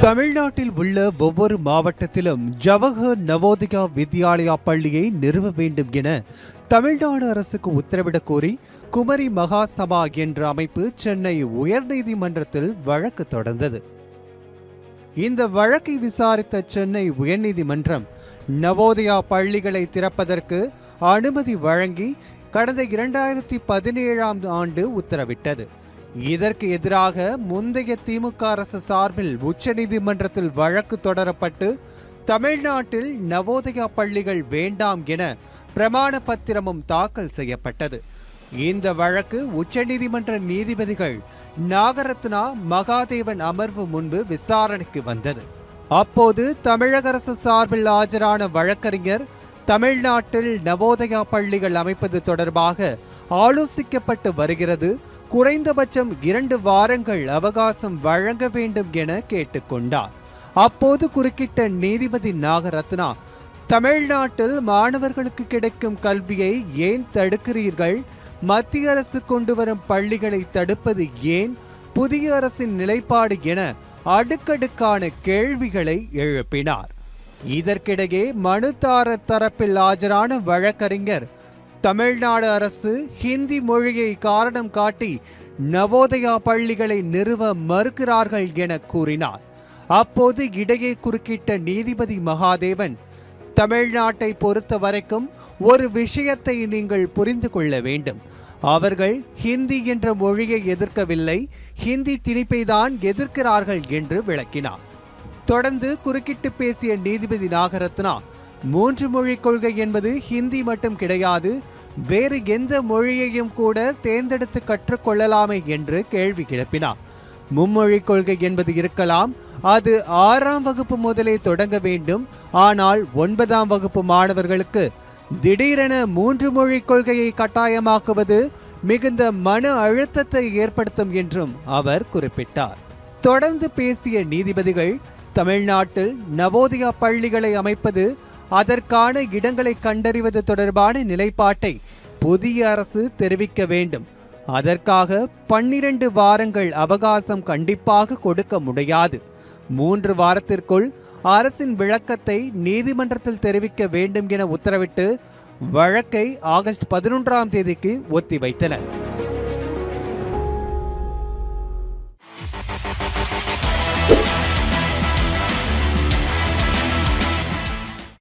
தமிழ்நாட்டில் உள்ள ஒவ்வொரு மாவட்டத்திலும் ஜவஹர் நவோதயா வித்யாலயா பள்ளியை நிறுவ வேண்டும் என தமிழ்நாடு அரசுக்கு உத்தரவிடக் கோரி குமரி மகாசபா என்ற அமைப்பு சென்னை உயர்நீதிமன்றத்தில் வழக்கு தொடர்ந்தது. இந்த வழக்கை விசாரித்த சென்னை உயர்நீதிமன்றம் நவோதயா பள்ளிகளை திறப்பதற்கு அனுமதி வழங்கி கடந்த 2017ஆம் ஆண்டு உத்தரவிட்டது. இதற்கு எதிராக முந்தைய திமுக அரசு சார்பில் உச்சநீதிமன்றத்தில் வழக்கு தொடரப்பட்டு தமிழ்நாட்டில் நவோதயா பள்ளிகள் வேண்டாம் என பிரமாண பத்திரமும் தாக்கல் செய்யப்பட்டது. இந்த வழக்கு உச்சநீதிமன்ற நீதிபதிகள் நாகரத்னா மகாதேவன் அமர்வு முன்பு விசாரணைக்கு வந்தது. அப்போது தமிழக அரசு சார்பில் ஆஜரான வழக்கறிஞர் தமிழ்நாட்டில் நவோதயா பள்ளிகள் அமைப்பது தொடர்பாக ஆலோசிக்கப்பட்டு வருகிறது, குறைந்தபட்சம் 2 வாரங்கள் அவகாசம் வழங்க வேண்டும் என கேட்டுக்கொண்டார். அப்போது குறுக்கிட்ட நீதிபதி நாகரத்னா, தமிழ்நாட்டில் மாணவர்களுக்கு கிடைக்கும் கல்வியை ஏன் தடுக்கிறீர்கள்? மத்திய அரசு கொண்டு வரும் பள்ளிகளை தடுப்பது ஏன்? புதிய அரசின் நிலைப்பாடு என அடுக்கடுக்கான கேள்விகளை எழுப்பினார். இதற்கிடையே மனுதாரர் தரப்பில் ஆஜரான வழக்கறிஞர் தமிழ்நாடு அரசு ஹிந்தி மொழியை காரணம் காட்டி நவோதயா பள்ளிகளை நிறுவ மறுக்கிறார்கள் என கூறினார். அப்போது இடையே குறுக்கிட்ட நீதிபதி மகாதேவன், தமிழ்நாட்டை பொறுத்த வரைக்கும் ஒரு விஷயத்தை நீங்கள் புரிந்து கொள்ள வேண்டும். அவர்கள் ஹிந்தி என்ற மொழியை எதிர்க்கவில்லை, ஹிந்தி திணிப்பை தான் எதிர்க்கிறார்கள் என்று விளக்கினார். தொடர்ந்து குறுக்கிட்டு பேசிய நீதிபதி நாகரத்னா, 3 மொழி கொள்கை என்பது ஹிந்தி மட்டும் கிடையாது, வேறு எந்த மொழியையும் கூட தேர்ந்தெடுத்து கற்றுக்கொள்ளலாமே என்று கேள்வி கிளப்பினார். மும்மொழி கொள்கை என்பது இருக்கலாம், அது 6ஆம் வகுப்பு முதலே தொடங்க வேண்டும். ஆனால் 9ஆம் வகுப்பு மாணவர்களுக்கு திடீரென 3 மொழி கொள்கையை கட்டாயமாக்குவது மிகுந்த மன அழுத்தத்தை ஏற்படுத்தும் என்றும் அவர் குறிப்பிட்டார். தொடர்ந்து பேசிய நீதிபதிகள், தமிழ்நாட்டில் நவோதயா பள்ளிகளை அமைப்பது, அதற்கான இடங்களை கண்டறிவது தொடர்பான நிலைப்பாட்டை புதிய அரசு தெரிவிக்க வேண்டும். அதற்காக 12 வாரங்கள் அவகாசம் கண்டிப்பாக கொடுக்க முடியாது. 3 வாரத்திற்குள் அரசின் விளக்கத்தை நீதிமன்றத்தில் தெரிவிக்க வேண்டும் என உத்தரவிட்டு வழக்கை ஆகஸ்ட் 11ஆம் தேதிக்கு ஒத்திவைத்தனர்.